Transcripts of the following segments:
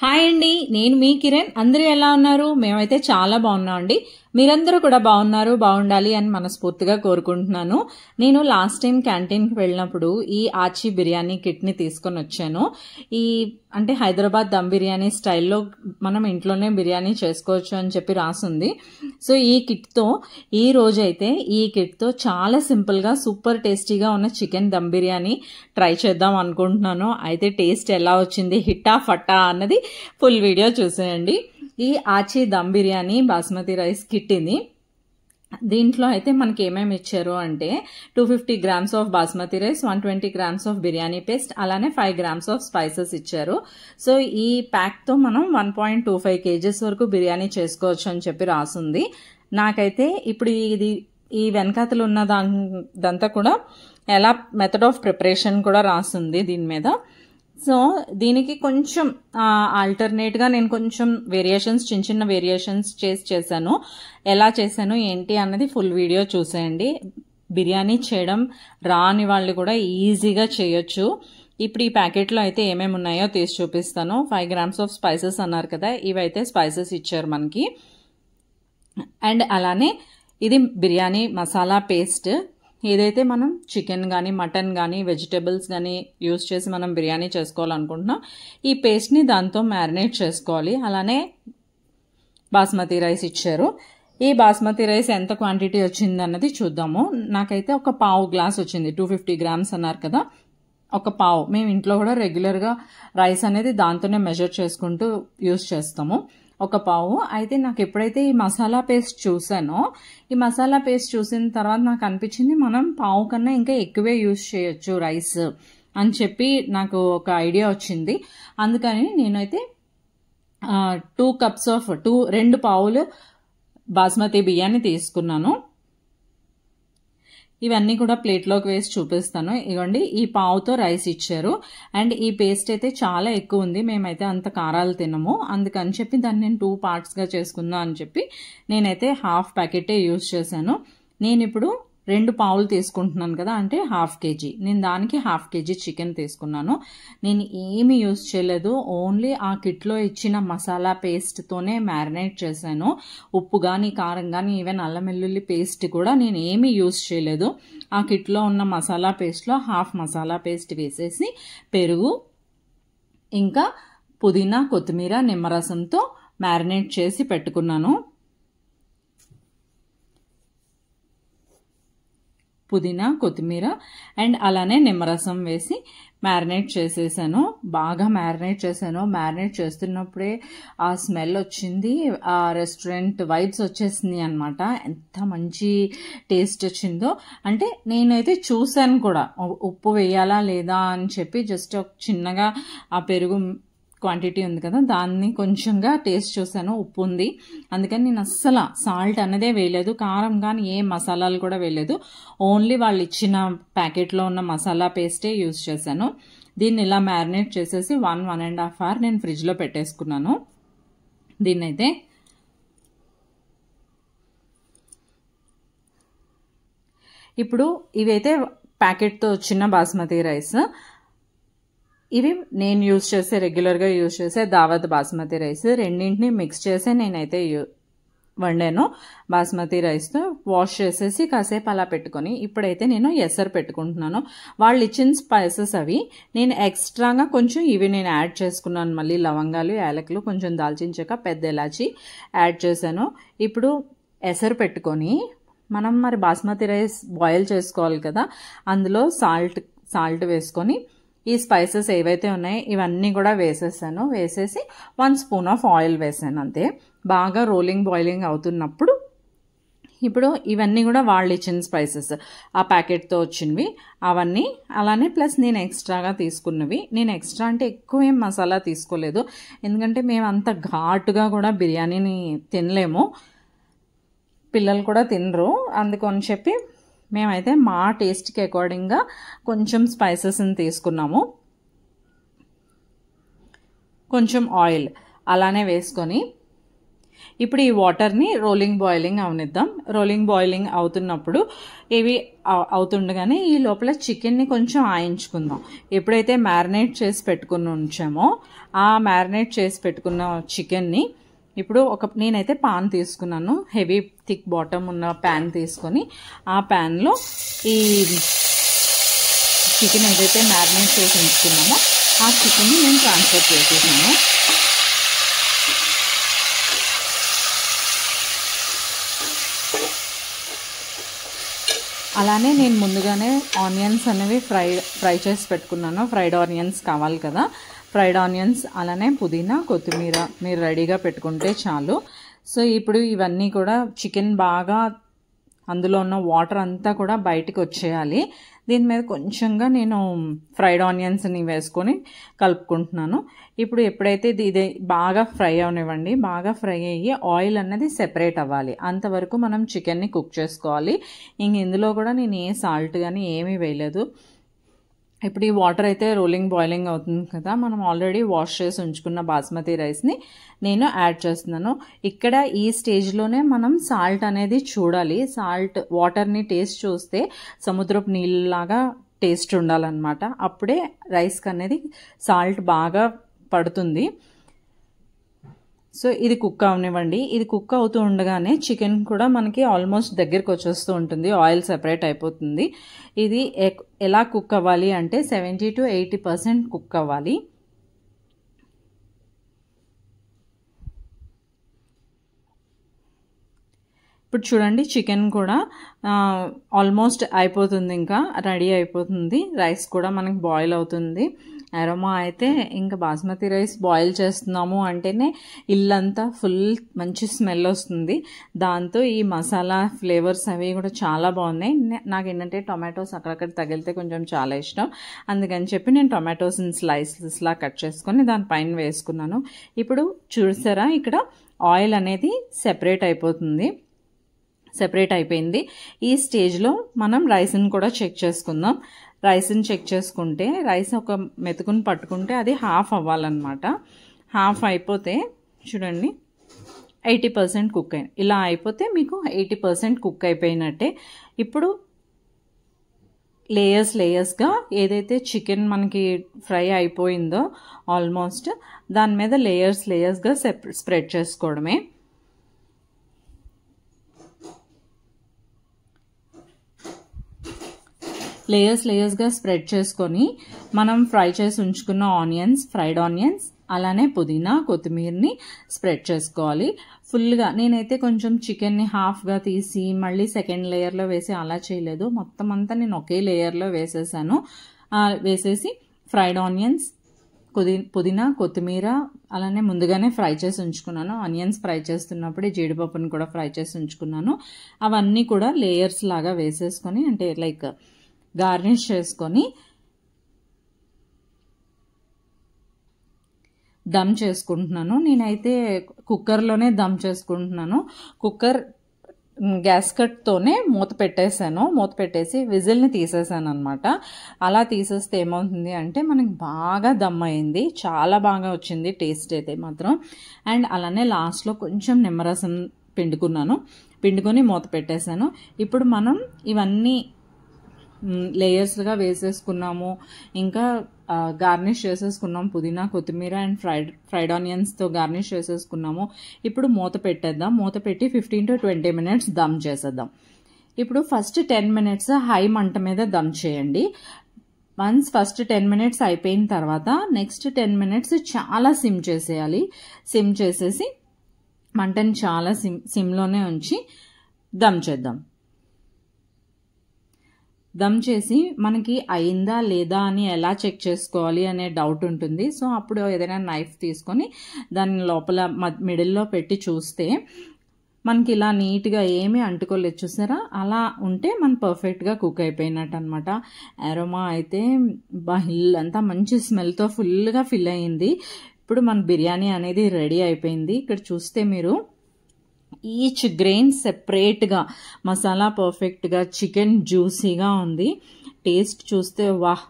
Hi అండి, నేను మీ కిరణ్. అందరూ ఎలా ఉన్నారు? మేమైతే చాలా బాగున్నాం అండి. మీరందరూ కూడా బాగుండాలి అని మనస్ఫూర్తిగా కోరుకుంటున్నాను. నేను లాస్ట్ టైం క్యాంటీన్కి వెళ్ళినప్పుడు ఈ ఆచి బిర్యానీ కిట్ని తీసుకొని వచ్చాను. అంటే హైదరాబాద్ దమ్ బిర్యానీ స్టైల్లో మనం ఇంట్లోనే బిర్యానీ చేసుకోవచ్చు అని చెప్పి రాసుంది. సో ఈ రోజైతే ఈ కిట్తో చాలా సింపుల్గా సూపర్ టేస్టీగా ఉన్న చికెన్ దమ్ బిర్యానీ ట్రై చేద్దాం అనుకుంటున్నాను. అయితే టేస్ట్ ఎలా వచ్చింది, హిట్టా ఫట్టా అన్నది ఫుల్ వీడియో చూసేయండి. ఈ ఆచి దమ్ బిర్యానీ బాస్మతి రైస్ కిట్ ఇది. దీంట్లో అయితే మనకి ఏమేమి ఇచ్చారు అంటే 250 grams of basmati rice, 120 grams of biryani paste, అలానే 5 grams ఆఫ్ స్పైసెస్ ఇచ్చారు. సో ఈ ప్యాక్తో మనం 1.25 kgs వరకు బిర్యానీ చేసుకోవచ్చు అని చెప్పి రాసుంది. నాకైతే ఇప్పుడు ఈ వెనకాతలు ఉన్న దాంతా కూడా ఎలా మెథడ్ ఆఫ్ ప్రిపరేషన్ కూడా రాసుంది దీని మీద. సో దీనికి కొంచెం ఆల్టర్నేట్గా నేను కొంచెం చిన్న వేరియేషన్స్ చేశాను. ఎలా చేశాను ఏంటి అన్నది ఫుల్ వీడియో చూసేయండి. బిర్యానీ చేయడం రాని వాళ్ళు కూడా ఈజీగా చేయొచ్చు. ఇప్పుడు ఈ ప్యాకెట్లో అయితే ఏమేమి ఉన్నాయో తీసి చూపిస్తాను. 5 grams ఆఫ్ స్పైసెస్ అన్నారు కదా, ఇవైతే స్పైసెస్ ఇచ్చారు మనకి. అండ్ అలానే ఇది బిర్యానీ మసాలా పేస్ట్. ఏదైతే మనం చికెన్ కానీ మటన్ కానీ వెజిటేబుల్స్ కానీ యూజ్ చేసి మనం బిర్యానీ చేసుకోవాలనుకుంటున్నాం, ఈ పేస్ట్ని దాంతో మ్యారినేట్ చేసుకోవాలి. అలానే బాస్మతి రైస్ ఇచ్చారు. ఈ బాస్మతి రైస్ ఎంత క్వాంటిటీ వచ్చింది అన్నది చూద్దాము. నాకైతే ఒక పావు గ్లాస్ వచ్చింది. 250 grams అన్నారు కదా, ఒక పావు. మేము ఇంట్లో కూడా రెగ్యులర్గా రైస్ అనేది దాంతోనే మెజర్ చేసుకుంటూ యూజ్ చేస్తాము. ఒక పావు. అయితే నాకు ఎప్పుడైతే ఈ మసాలా పేస్ట్ చూసానో, ఈ మసాలా పేస్ట్ చూసిన తర్వాత నాకు అనిపించింది మనం పావు కన్నా ఇంకా ఎక్కువే యూజ్ చేయొచ్చు రైస్ అని చెప్పి నాకు ఒక ఐడియా వచ్చింది. అందుకని నేనైతే 2 cups ఆఫ్ 2 పావులు బాస్మతి బియ్యాన్ని తీసుకున్నాను. ఇవన్నీ కూడా ప్లేట్లోకి వేసి చూపిస్తాను. ఇవ్వండి, ఈ పావుతో రైస్ ఇచ్చారు. అండ్ ఈ పేస్ట్ అయితే చాలా ఎక్కువ ఉంది. మేమైతే అంత కారాలు తినము, అందుకని చెప్పి దాన్ని నేను 2 partsగా చేసుకుందాం అని చెప్పి నేనైతే హాఫ్ ప్యాకెటే యూజ్ చేశాను. నేను ఇప్పుడు 2 పావులు తీసుకుంటున్నాను కదా, అంటే ½ kg. నేను దానికి ½ kg చికెన్ తీసుకున్నాను. నేను ఏమి యూజ్ చేయలేదు, ఓన్లీ ఆ కిట్లో ఇచ్చిన మసాలా పేస్ట్తోనే మ్యారినేట్ చేశాను. ఉప్పు కానీ కారం కానీ ఈవెన్ అల్లం వెల్లుల్లి పేస్ట్ కూడా నేను ఏమీ యూజ్ చేయలేదు. ఆ కిట్లో ఉన్న మసాలా పేస్ట్లో హాఫ్ మసాలా పేస్ట్ వేసేసి పెరుగు ఇంకా పుదీనా కొత్తిమీర నిమ్మరసంతో మ్యారినేట్ చేసి పెట్టుకున్నాను. పుదీనా కొత్తిమీర అండ్ అలానే నిమ్మరసం వేసి మ్యారినేట్ చేసేసాను. బాగా మ్యారినేట్ చేశాను. మ్యారినేట్ చేస్తున్నప్పుడే ఆ స్మెల్ వచ్చింది, ఆ రెస్టారెంట్ వైబ్స్ వచ్చేసింది అనమాట. ఎంత మంచి టేస్ట్ వచ్చిందో. అంటే నేనైతే చూశాను కూడా ఉప్పు వేయాలా లేదా అని చెప్పి, జస్ట్ చిన్నగా ఆ పెరుగు క్వాంటిటీ ఉంది కదా, దాన్ని కొంచెంగా టేస్ట్ చూసాను, ఉప్పు ఉంది. అందుకని నేను అస్సలు సాల్ట్ అన్నదే వేయలేదు, కారం కానీ ఏ మసాలాలు కూడా వేయలేదు. ఓన్లీ వాళ్ళు ఇచ్చిన ప్యాకెట్లో ఉన్న మసాలా పేస్టే యూజ్ చేశాను. దీన్ని ఇలా మ్యారినేట్ చేసేసి 1.5 hour నేను ఫ్రిడ్జ్లో పెట్టేసుకున్నాను. దీన్నైతే ఇప్పుడు ఇవైతే ప్యాకెట్తో వచ్చిన బాస్మతి రైస్. ఇవి నేను రెగ్యులర్గా యూజ్ చేసే దావత్ బాస్మతి రైస్. రెండింటిని మిక్స్ చేసి నేనైతే వండాను. బాస్మతి రైస్తో వాష్ చేసేసి కాసేపు అలా పెట్టుకొని ఇప్పుడైతే నేను ఎసరు పెట్టుకుంటున్నాను. వాళ్ళు ఇచ్చిన స్పైసెస్ అవి. నేను ఎక్స్ట్రాగా కొంచెం ఇవి నేను యాడ్ చేసుకున్నాను. మళ్ళీ లవంగాలు, యాలకులు, కొంచెం దాల్చిన చెక్క, పెద్ద ఇలాచి యాడ్ చేశాను. ఇప్పుడు ఎసరు పెట్టుకొని మనం మరి బాస్మతి రైస్ బాయిల్ చేసుకోవాలి కదా, అందులో సాల్ట్ వేసుకొని ఈ స్పైసెస్ ఏవైతే ఉన్నాయో ఇవన్నీ కూడా వేసేసాను. వేసేసి 1 spoon ఆఫ్ ఆయిల్ వేసాను అంతే. బాగా బాయిలింగ్ అవుతున్నప్పుడు ఇప్పుడు ఇవన్నీ కూడా వాళ్ళు ఇచ్చిన స్పైసెస్, ఆ ప్యాకెట్తో వచ్చినవి అవన్నీ, అలానే ప్లస్ నేను ఎక్స్ట్రాగా తీసుకున్నవి. నేను ఎక్స్ట్రా అంటే ఎక్కువ ఏం మసాలా తీసుకోలేదు, ఎందుకంటే మేము అంత ఘాటుగా కూడా బిర్యానీని తినలేము, పిల్లలు కూడా తినరు. అందుకని చెప్పి మేమైతే మా టేస్ట్కి అకార్డింగ్గా కొంచెం స్పైసెస్ని తీసుకున్నాము. కొంచెం ఆయిల్ అలానే వేసుకొని ఇప్పుడు ఈ వాటర్ని రోలింగ్ బాయిలింగ్ అవనిద్దాం. రోలింగ్ బాయిలింగ్ అవుతున్నప్పుడు ఇవి అవుతుండగానే ఈ లోపల చికెన్ని కొంచెం ఆయించుకుందాం. ఎప్పుడైతే మ్యారినేట్ చేసి పెట్టుకుని ఉంచామో ఆ మ్యారినేట్ చేసి పెట్టుకున్న చికెన్ని ఇప్పుడు నేనైతే పాన్ తీసుకున్నాను. హెవీ థిక్ బాటమ్ ఉన్న ప్యాన్ తీసుకొని ఆ ప్యాన్లో ఈ చికెన్ ఏదైతే మ్యారినేట్ చేసి ఉంచుకున్నామో ఆ చికెన్ని నేను ట్రాన్స్ఫర్ చేసేసాను. అలానే నేను ముందుగానే ఆనియన్స్ అనేవి ఫ్రై చేసి పెట్టుకున్నాను. ఫ్రైడ్ ఆనియన్స్ కావాలి కదా, ఫ్రైడ్ ఆనియన్స్ అలానే పుదీనా కొత్తిమీర మీరు రెడీగా పెట్టుకుంటే చాలు. సో ఇప్పుడు ఇవన్నీ కూడా చికెన్ బాగా అందులో ఉన్న వాటర్ అంతా కూడా బయటికి వచ్చేయాలి. దీని మీద కొంచెంగా నేను ఫ్రైడ్ ఆనియన్స్ని వేసుకొని కలుపుకుంటున్నాను. ఇప్పుడు ఎప్పుడైతే ఇది బాగా ఫ్రై అవనివ్వండి, బాగా ఫ్రై అయ్యి ఆయిల్ అనేది సెపరేట్ అవ్వాలి. అంతవరకు మనం చికెన్ని కుక్ చేసుకోవాలి. ఇందులో కూడా నేను ఏ సాల్ట్ కానీ ఏమీ వేయలేదు. ఇప్పుడు ఈ వాటర్ అయితే రోలింగ్ బాయిలింగ్ అవుతుంది కదా, మనం ఆల్రెడీ వాష్ చేసి ఉంచుకున్న బాస్మతి రైస్ని నేను యాడ్ చేస్తున్నాను. ఇక్కడ ఈ స్టేజ్లోనే మనం సాల్ట్ అనేది చూడాలి. సాల్ట్ వాటర్ని టేస్ట్ చూస్తే సముద్రపు నీళ్ళలాగా టేస్ట్ ఉండాలన్నమాట. అప్పుడే రైస్కి అనేది సాల్ట్ బాగా పడుతుంది. సో ఇది కుక్ అవనివ్వండి. ఇది కుక్ అవుతూ ఉండగానే చికెన్ కూడా మనకి ఆల్మోస్ట్ దగ్గరికి వచ్చేస్తూ ఉంటుంది, ఆయిల్ సెపరేట్ అయిపోతుంది. ఇది ఎలా కుక్ అవ్వాలి అంటే 70 to 80% కుక్ అవ్వాలి. ఇప్పుడు చూడండి చికెన్ కూడా ఆల్మోస్ట్ అయిపోతుంది, ఇంకా రెడీ అయిపోతుంది. రైస్ కూడా మనకి బాయిల్ అవుతుంది. అరోమా అయితే ఇంకా బాస్మతి రైస్ బాయిల్ చేస్తున్నాము అంటేనే ఇల్లంతా ఫుల్ మంచి స్మెల్ వస్తుంది. దాంతో ఈ మసాలా ఫ్లేవర్స్ అవి కూడా చాలా బాగున్నాయి. నాకు ఏంటంటే టొమాటోస్ అక్కడక్కడ తగిలితే కొంచెం చాలా ఇష్టం. అందుకని చెప్పి నేను టొమాటోస్ని స్లైసెస్లా కట్ చేసుకొని దానిపైన వేసుకున్నాను. ఇప్పుడు చూసారా ఇక్కడ ఆయిల్ అనేది సెపరేట్ అయిపోయింది. ఈ స్టేజ్లో మనం రైస్ని కూడా చెక్ చేసుకుందాం. రైస్ని చెక్ చేసుకుంటే రైస్ ఒక మెతుకుని పట్టుకుంటే అది హాఫ్ అవ్వాలన్నమాట. హాఫ్ అయిపోతే చూడండి 80% కుక్ అయింది. ఇలా అయిపోతే మీకు 80% కుక్ అయిపోయినట్టే. ఇప్పుడు లేయర్స్గా ఏదైతే చికెన్ మనకి ఫ్రై అయిపోయిందో ఆల్మోస్ట్ దాని మీద లేయర్స్గా స్ప్రెడ్ చేసుకోవడమే. లేయర్స్గా స్ప్రెడ్ చేసుకొని మనం ఫ్రై చేసి ఉంచుకున్న ఫ్రైడ్ ఆనియన్స్ అలానే పుదీనా కొత్తిమీరని స్ప్రెడ్ చేసుకోవాలి ఫుల్గా. నేనైతే కొంచెం చికెన్ని హాఫ్గా తీసి మళ్ళీ సెకండ్ లేయర్లో వేసి అలా చేయలేదు. మొత్తం అంతా నేను ఒకే లేయర్లో వేసేసి ఫ్రైడ్ ఆనియన్స్ పుదీనా కొత్తిమీర అలానే ముందుగానే ఫ్రై చేసి ఉంచుకున్నాను. ఆనియన్స్ ఫ్రై చేస్తున్నప్పుడే జీడిపప్పుని కూడా ఫ్రై చేసి ఉంచుకున్నాను. అవన్నీ కూడా లేయర్స్ లాగా వేసేసుకొని అంటే లైక్ గార్నిష్ చేసుకొని దమ్ చేసుకుంటున్నాను. నేనైతే కుక్కర్లోనే దమ్ చేసుకుంటున్నాను. కుక్కర్ గ్యాస్ కట్తోనే మూత పెట్టేసి విజిల్ని తీసేసాను అనమాట. అలా తీసేస్తే ఏమవుతుంది అంటే మనకి బాగా దమ్ అయింది, చాలా బాగా వచ్చింది టేస్ట్ అయితే మాత్రం. అండ్ అలానే లాస్ట్లో కొంచెం నిమ్మరసం పిండుకొని మూత పెట్టేశాను. ఇప్పుడు మనం ఇవన్నీ లేయర్స్గా వేసేసుకున్నాము, ఇంకా గార్నిష్ చేసేసుకున్నాం పుదీనా కొత్తిమీర అండ్ ఫ్రైడ్ ఆనియన్స్తో గార్నిష్ చేసేసుకున్నాము. ఇప్పుడు మూత పెట్టేద్దాం. మూత పెట్టి 15 to 20 minutes దమ్ చేసేద్దాం. ఇప్పుడు ఫస్ట్ 10 minutes హై మంట మీద దమ్ చేయండి. వన్స్ ఫస్ట్ 10 minutes అయిపోయిన తర్వాత నెక్స్ట్ 10 minutes చాలా సిమ్ చేసేయాలి. సిమ్ చేసేసి మంటని చాలా సిమ్లోనే ఉంచి దమ్ చేద్దాం. దమ్ చేసి మనకి అయిందా లేదా అని ఎలా చెక్ చేసుకోవాలి అనే డౌట్ ఉంటుంది. సో అప్పుడు ఏదైనా నైఫ్ తీసుకొని దాని లోపల మిడిల్లో పెట్టి చూస్తే మనకి ఇలా నీట్గా ఏమీ అంటుకోలేదు, చూసారా? అలా ఉంటే మన పర్ఫెక్ట్గా కుక్ అయిపోయినట్టు అనమాట. అరోమా అయితే ఇల్లంతా మంచి స్మెల్తో ఫుల్గా ఫిల్ అయ్యింది. ఇప్పుడు మన బిర్యానీ అనేది రెడీ అయిపోయింది. ఇక్కడ చూస్తే మీరు ఈచ్ గ్రెయిన్ సెపరేట్గా, మసాలా పర్ఫెక్ట్గా, చికెన్ జ్యూసీగా ఉంది. టేస్ట్ చూస్తే వాహ్,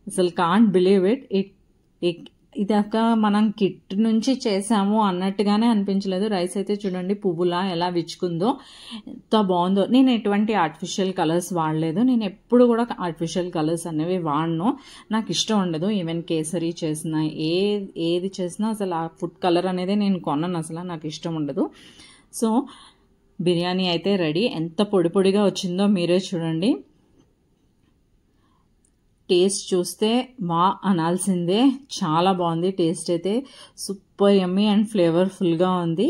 అసలు కాంట్ బిలీవ్ ఇట్. ఇదాక మనం కిట్ నుంచి చేసాము అన్నట్టుగానే అనిపించలేదు. రైస్ అయితే చూడండి పువ్వులా ఎలా విచ్చుకుందో, ఎంత బాగుందో. నేను ఎటువంటి ఆర్టిఫిషియల్ కలర్స్ వాడలేదు. నేను ఎప్పుడు కూడా ఆర్టిఫిషియల్ కలర్స్ అనేవి వాడను, నాకు ఇష్టం ఉండదు. ఈవెన్ కేసరి చేసిన ఏది చేసినా అసలు ఆ ఫుడ్ కలర్ అనేది నేను కొనను, అసలు నాకు ఇష్టం ఉండదు. సో బిర్యానీ అయితే రెడీ. ఎంత పొడి పొడిగా వచ్చిందో మీరే చూడండి. టేస్ట్ చూస్తే వా అనాల్సిందే, చాలా బాగుంది. టేస్ట్ అయితే సూపర్ యమ్మీ అండ్ ఫ్లేవర్ఫుల్గా ఉంది.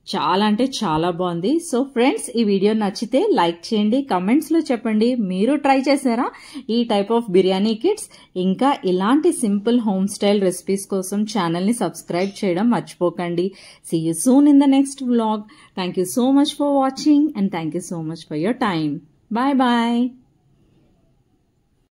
చాలా అంటే చాలా బాగుంది. సో ఫ్రెండ్స్, ఈ వీడియో నచ్చితే లైక్ చేయండి, కమెంట్స్లో చెప్పండి మీరు ట్రై చేశారా ఈ టైప్ ఆఫ్ బిర్యానీ కిట్స్. ఇంకా ఇలాంటి సింపుల్ హోమ్ స్టైల్ రెసిపీస్ కోసం ఛానల్ని సబ్స్క్రైబ్ చేయడం మర్చిపోకండి. See you soon in the next vlog. Thank you so much for watching and thank you so much for your time. Bye bye.